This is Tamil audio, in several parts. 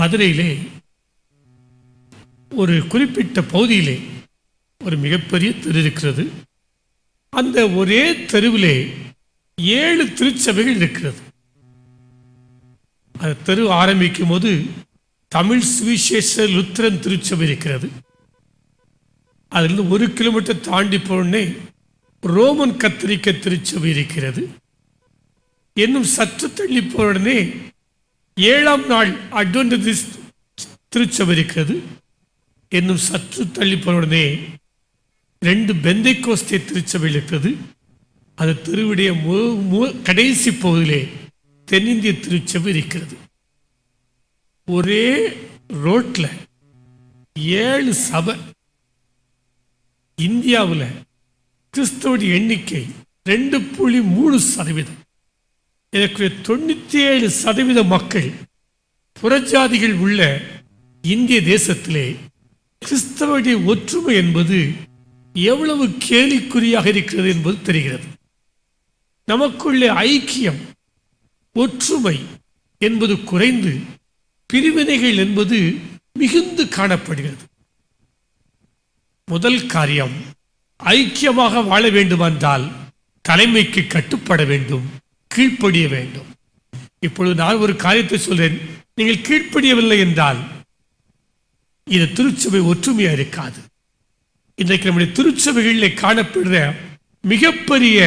மதுரையிலே ஒரு குறிப்பிட்ட பகுதியிலே ஒரு மிகப்பெரிய தெரு இருக்கிறது. அந்த ஒரே தெருவிலே 7 திருச்சபைகள் இருக்கிறது. அந்த தெரு ஆரம்பிக்கும் போது தமிழ் சுவிசேஷ லுத்திரன் திருச்சபை இருக்கிறது. அதிலிருந்து 1 கிலோமீட்டர் தாண்டி போனே ரோமன் கத்தோலிக்க திருச்சபை இருக்கிறது. இன்னும் சற்று தள்ளி போனே 7ஆம் நாள் அட்வென்டிஸ்ட் திருச்சபை இருக்கிறது. இன்னும் சற்று தள்ளி போனே 2 பெந்தைக்கோஸ்தே திருச்சபை இருக்கிறது. அந்த தெருவுடைய கடைசி பகுதியிலே தென்னிந்திய திருச்சபை இருக்கிறது. ஒரே ரோட்ல 7 சபை. இந்தியாவில் கிறிஸ்தவ எண்ணிக்கை 2.3%. இதற்கு 97% மக்கள் புறஜாதிகள் உள்ள இந்திய தேசத்திலே கிறிஸ்தவனுடைய ஒற்றுமை என்பது எவ்வளவு கேலிக்குறியாக இருக்கிறது என்பது தெரிகிறது. நமக்குள்ளே ஐக்கியம், ஒற்றுமை என்பது குறைந்து பிரிவினைகள் என்பது மிகுந்து காணப்படுகிறது. முதல் காரியம், ஐக்கியமாக வாழ வேண்டுமென்றால் தலைமைக்கு கட்டுப்பட வேண்டும், கீழ்ப்படிய வேண்டும். இப்பொழுது நான் ஒரு காரியத்தை சொல்றேன். நீங்கள் கீழ்ப்படியவில்லை என்றால் இந்த திருச்சபை ஒற்றுமையா இருக்காது. இன்றைக்கு நம்முடைய திருச்சபைகளில் காணப்படுற மிகப்பெரிய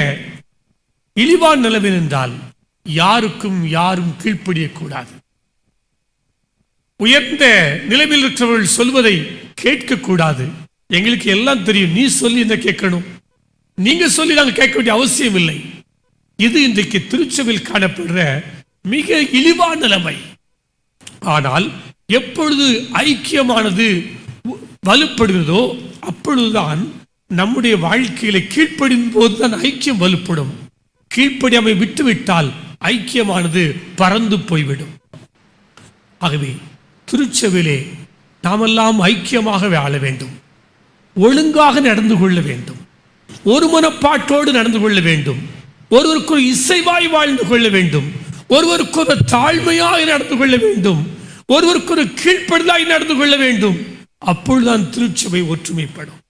இழிவான நிலைமை என்றால் யாருக்கும் யாரும் கீழ்ப்படியக்கூடாது. உயர்ந்த நிலைமையில் இருக்கிறவர்கள் சொல்வதை கேட்கக்கூடாது. எங்களுக்கு எல்லாம் தெரியும், நீ சொல்லி என்ன கேட்கணும், நீங்க சொல்லி நாங்கள் கேட்க வேண்டிய அவசியம் இல்லை. இது இன்றைக்கு திருச்சபையில் காணப்படுற மிக இழிவான நிலைமை. ஆனால் எப்பொழுது ஐக்கியமானது வலுப்படுகிறதோ அப்பொழுதுதான் நம்முடைய வாழ்க்கையில கீழ்ப்படியும் போதுதான் ஐக்கியம் வலுப்படும். கீழ்ப்படியாமை விட்டுவிட்டால் ஐக்கியமானது பறந்து போய்விடும். ஆகவே திருச்சபையிலே நாமெல்லாம் ஐக்கியமாக வாழ வேண்டும், ஒழுங்காக நடந்து கொள்ள வேண்டும், ஒரு மனப்பாட்டோடு நடந்து கொள்ள வேண்டும், ஒருவருக்கு ஒரு இசைவாய் வாழ்ந்து கொள்ள வேண்டும், ஒருவருக்கு ஒரு தாழ்மையாக நடந்து கொள்ள வேண்டும், ஒருவருக்கு ஒரு கீழ்ப்படுதலாய் நடந்து கொள்ள வேண்டும். அப்பொழுதுதான் திருச்சபை ஒற்றுமைப்படும்.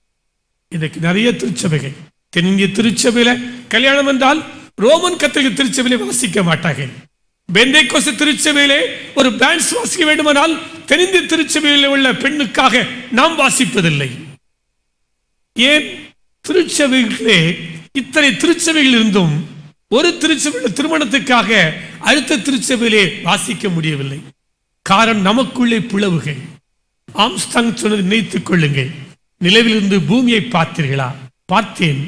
இதற்கு நிறைய திருச்சபைகள், தென்னிந்திய திருச்சபையில கல்யாணம் என்றால் ரோமன் கத்தோலிக்க திருச்சபையிலே வாசிக்க மாட்டார்கள். பெந்தைக்கோஸ்தே திருச்சபையிலே ஒரு பேண்ட்ஸ் வாசிக்க வேண்டுமானால் தென்னிந்திய திருச்சபையில் உள்ள பெண்ணுக்காக நாம் வாசிப்பதில்லை. ஏன்? திருச்சபைகளே இத்தனை திருச்சபைகள் இருந்தும் ஒரு திருச்சபையில் திருமணத்துக்காக அடுத்த திருச்சபையிலே வாசிக்க முடியவில்லை. காரணம், நமக்குள்ளே பிளவுகள். ஆம்ஸ்டாங் சொன்னதை நினைத்துக் கொள்ளுங்கள். நிலவிலிருந்து பூமியை பார்த்தீர்களா? பார்த்தேன்.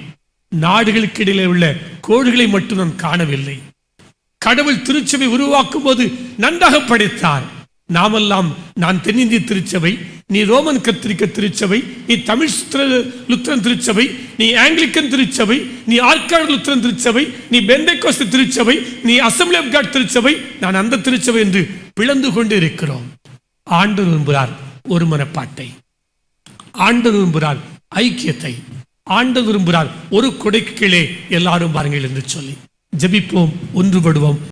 நாடுகளுக்கு இடையிலே உள்ள கோடுகளை மட்டும் நான் காணவில்லை. கடவுள் திருச்சபை உருவாக்கும் போது நன்றாக படைத்தார். நாமெல்லாம், நான் தென்னிந்திய திருச்சபை, நீ ரோமன் கத்தோலிக்க திருச்சபை, நீ தமிழ் லுத்திரன் திருச்சபை, நீ ஆங்கிலிக்கன் திருச்சபை, நீ ஆர்காடு லுத்திரன் திருச்சபை, நீ பெந்தைக்கோஸ்தே திருச்சபை, நீ அசெம்பிளி ஆஃப் காட் திருச்சபை, நான் அந்த திருச்சபை என்று பிளந்து கொண்டு இருக்கிறோம். ஆண்டவர் விரும்புகிறார் ஒரு மனப்பாட்டை, ஆண்டவர் விரும்புகிறார் ஐக்கியத்தை, ஆண்டவர் விரும்புகிறார் ஒரு கொடைக்கு கீழே எல்லாரும் பாருங்கள் என்று சொல்லி ஜெபிப்போம், ஒன்றுபடுவோம்.